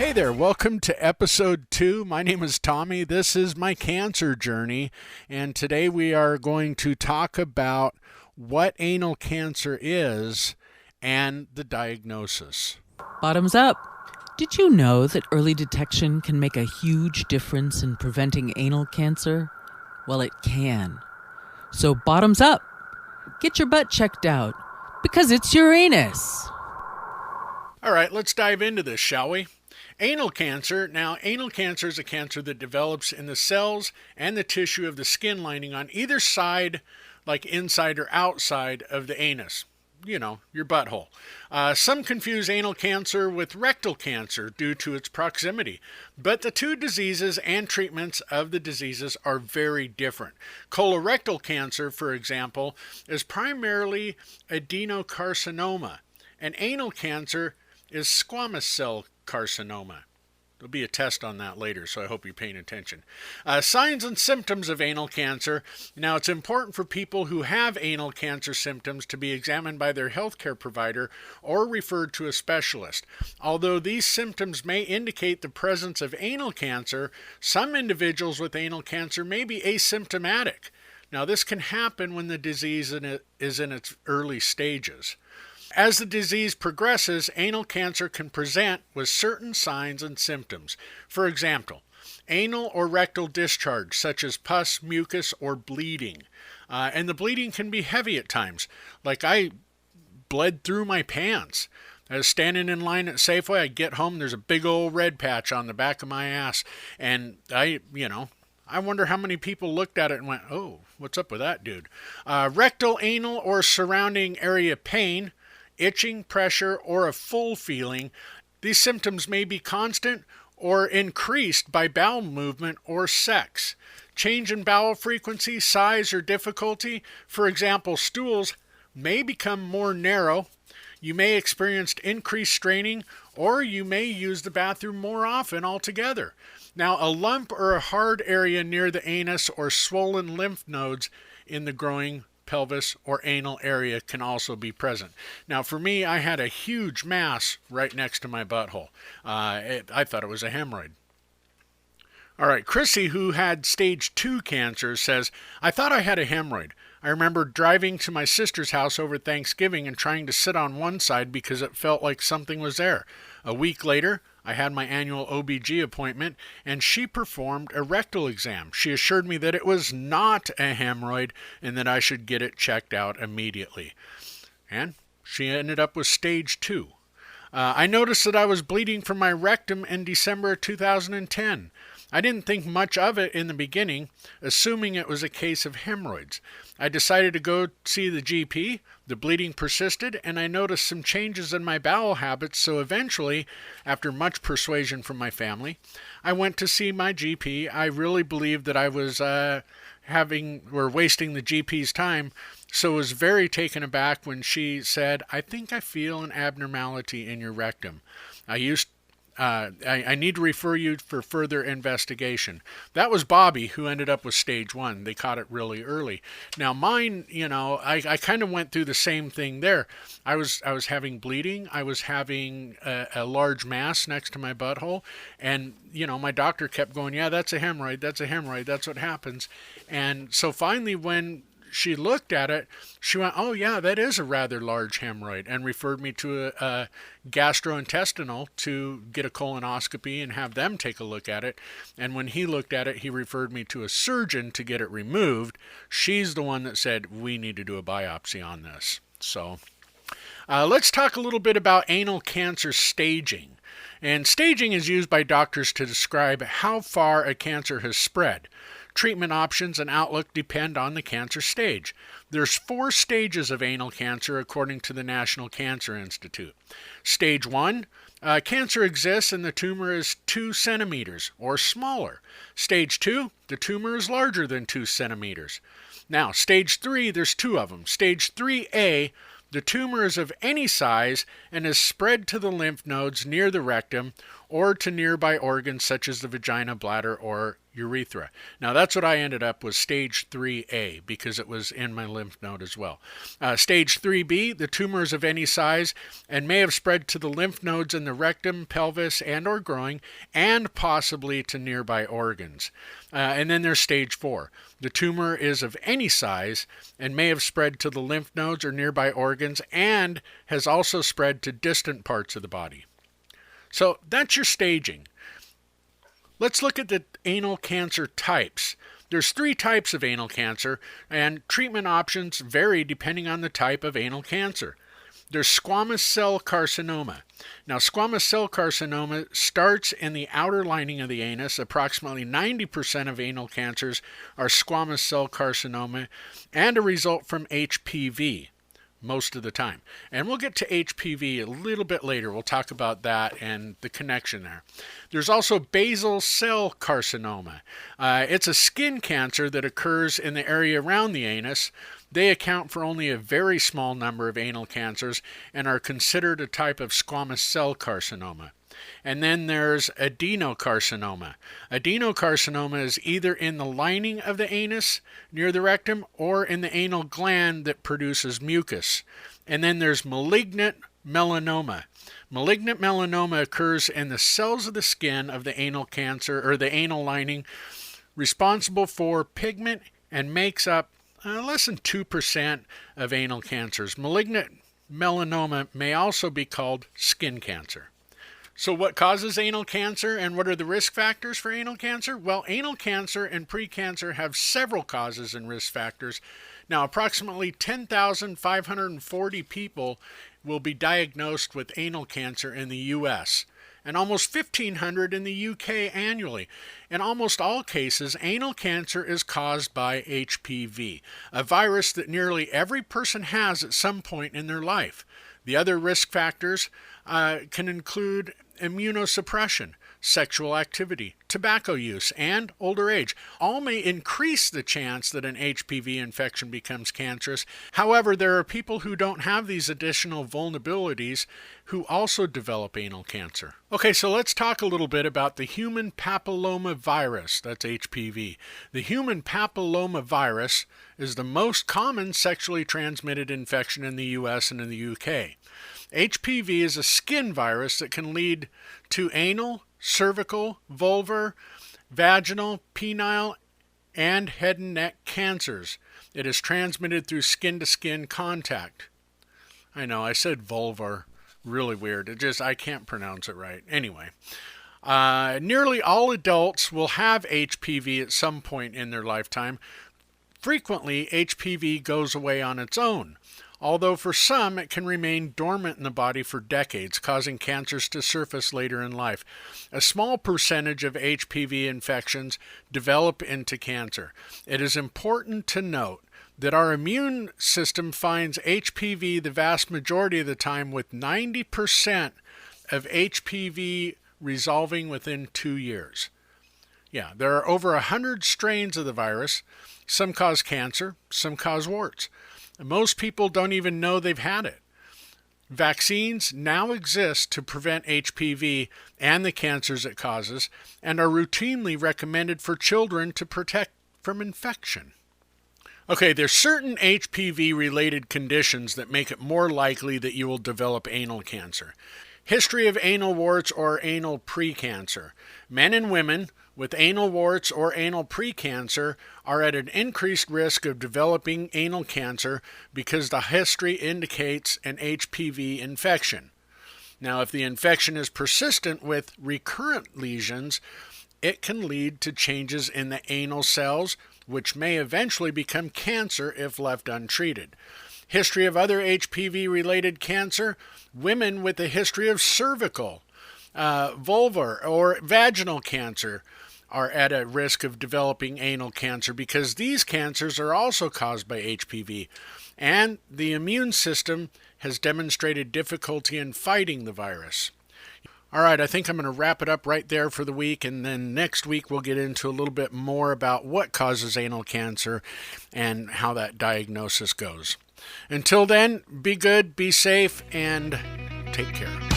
Hey there, welcome to episode 2. My name is Tommy. This is my cancer journey, and today we are going to talk about what anal cancer is and the diagnosis. Bottoms up. Did you know that early detection can make a huge difference in preventing anal cancer? Well, it can. So bottoms up. Get your butt checked out, because it's your anus. All right, let's dive into this, shall we? Anal cancer. Now, anal cancer is a cancer that develops in the cells and the tissue of the skin lining on either side, like inside or outside of the anus. You know, your butthole. Some confuse anal cancer with rectal cancer due to its proximity, but the two diseases and treatments of the diseases are very different. Colorectal cancer, for example, is primarily adenocarcinoma, and anal cancer is squamous cell carcinoma. There'll be a test on that later, so I hope you're paying attention. Signs and symptoms of anal cancer. Now, it's important for people who have anal cancer symptoms to be examined by their healthcare provider or referred to a specialist. Although these symptoms may indicate the presence of anal cancer, some individuals with anal cancer may be asymptomatic. Now, this can happen when the disease is in its early stages. As the disease progresses, anal cancer can present with certain signs and symptoms. For example, anal or rectal discharge, such as pus, mucus, or bleeding. And the bleeding can be heavy at times. Like I bled through my pants. I was standing in line at Safeway. I get home, there's a big old red patch on the back of my ass. And I wonder how many people looked at it and went, oh, what's up with that dude? Rectal, anal, or surrounding area pain, itching, pressure, or a full feeling. These symptoms may be constant or increased by bowel movement or sex. Change in bowel frequency, size, or difficulty. For example, stools may become more narrow. You may experience increased straining, or you may use the bathroom more often altogether. Now, a lump or a hard area near the anus or swollen lymph nodes in the groin, pelvis, or anal area can also be present. Now, for me, I had a huge mass right next to my butthole. I thought it was a hemorrhoid. All right, Chrissy, who had stage 2 cancer, says, I thought I had a hemorrhoid. I remember driving to my sister's house over Thanksgiving and trying to sit on one side because it felt like something was there. A week later, I had my annual OBG appointment, and she performed a rectal exam. She assured me that it was not a hemorrhoid and that I should get it checked out immediately. And she ended up with stage 2. I noticed that I was bleeding from my rectum in December of 2010. I didn't think much of it in the beginning, assuming it was a case of hemorrhoids. I decided to go see the GP. The bleeding persisted, and I noticed some changes in my bowel habits, so eventually, after much persuasion from my family, I went to see my GP. I really believed that I was wasting the GP's time, so was very taken aback when she said, I think I feel an abnormality in your rectum. I need to refer you for further investigation. That was Bobby, who ended up with stage 1. They caught it really early. Now mine, I kind of went through the same thing there. I was having bleeding. I was having a large mass next to my butthole. And, my doctor kept going, yeah, that's a hemorrhoid. That's a hemorrhoid. That's what happens. And so finally when she looked at it, she went, oh yeah, that is a rather large hemorrhoid, and referred me to a gastrointestinal to get a colonoscopy and have them take a look at it. And when he looked at it, he referred me to a surgeon to get it removed. She's the one that said, we need to do a biopsy on this. So let's talk a little bit about anal cancer staging. And staging is used by doctors to describe how far a cancer has spread. Treatment options and outlook depend on the cancer stage. There's 4 stages of anal cancer according to the National Cancer Institute. Stage 1, cancer exists and the tumor is 2 centimeters or smaller. Stage 2, the tumor is larger than 2 centimeters. Now, stage 3, there's 2 of them. Stage 3A, the tumor is of any size and is spread to the lymph nodes near the rectum or to nearby organs such as the vagina, bladder, or urethra. Now that's what I ended up with, stage 3A, because it was in my lymph node as well. Stage 3B, the tumor is of any size and may have spread to the lymph nodes in the rectum, pelvis, and or groin, and possibly to nearby organs. And then there's stage 4. The tumor is of any size and may have spread to the lymph nodes or nearby organs, and has also spread to distant parts of the body. So that's your staging. Let's look at the anal cancer types. There's 3 types of anal cancer, and treatment options vary depending on the type of anal cancer. There's squamous cell carcinoma. Now, squamous cell carcinoma starts in the outer lining of the anus. Approximately 90% of anal cancers are squamous cell carcinoma and a result from HPV. Most of the time. And we'll get to HPV a little bit later. We'll talk about that and the connection there. There's also basal cell carcinoma. It's a skin cancer that occurs in the area around the anus. They account for only a very small number of anal cancers and are considered a type of squamous cell carcinoma. And then there's adenocarcinoma. Adenocarcinoma is either in the lining of the anus near the rectum or in the anal gland that produces mucus. And then there's malignant melanoma. Malignant melanoma occurs in the cells of the skin of the anal cancer or the anal lining, responsible for pigment and makes up less than 2% of anal cancers. Malignant melanoma may also be called skin cancer. So what causes anal cancer and what are the risk factors for anal cancer? Well, anal cancer and precancer have several causes and risk factors. Now, approximately 10,540 people will be diagnosed with anal cancer in the U.S., and almost 1,500 in the U.K. annually. In almost all cases, anal cancer is caused by HPV, a virus that nearly every person has at some point in their life. The other risk factors can include immunosuppression, sexual activity, tobacco use, and older age. All may increase the chance that an HPV infection becomes cancerous. However, there are people who don't have these additional vulnerabilities who also develop anal cancer. Okay, so let's talk a little bit about the human papilloma virus. That's HPV. The human papilloma virus is the most common sexually transmitted infection in the U.S. and in the U.K. HPV is a skin virus that can lead to anal, cervical, vulvar, vaginal, penile, and head and neck cancers. It is transmitted through skin-to-skin contact. I know, I said vulvar. Really weird. I can't pronounce it right. Anyway, nearly all adults will have HPV at some point in their lifetime. Frequently, HPV goes away on its own, although for some it can remain dormant in the body for decades, causing cancers to surface later in life. A small percentage of HPV infections develop into cancer. It is important to note that our immune system finds HPV the vast majority of the time, with 90% of HPV resolving within 2 years. Yeah, there are over 100 strains of the virus. Some cause cancer, some cause warts. Most people don't even know they've had it. Vaccines now exist to prevent HPV and the cancers it causes, and are routinely recommended for children to protect from infection. Okay, there's certain HPV-related conditions that make it more likely that you will develop anal cancer. History of anal warts or anal precancer. Men and women with anal warts or anal precancer are at an increased risk of developing anal cancer because the history indicates an HPV infection. Now, if the infection is persistent with recurrent lesions, it can lead to changes in the anal cells, which may eventually become cancer if left untreated. History of other HPV-related cancer: women with a history of cervical, vulvar, or vaginal cancer are at a risk of developing anal cancer because these cancers are also caused by HPV, and the immune system has demonstrated difficulty in fighting the virus. All right, I think I'm going to wrap it up right there for the week, and then next week we'll get into a little bit more about what causes anal cancer and how that diagnosis goes. Until then, be good, be safe, and take care.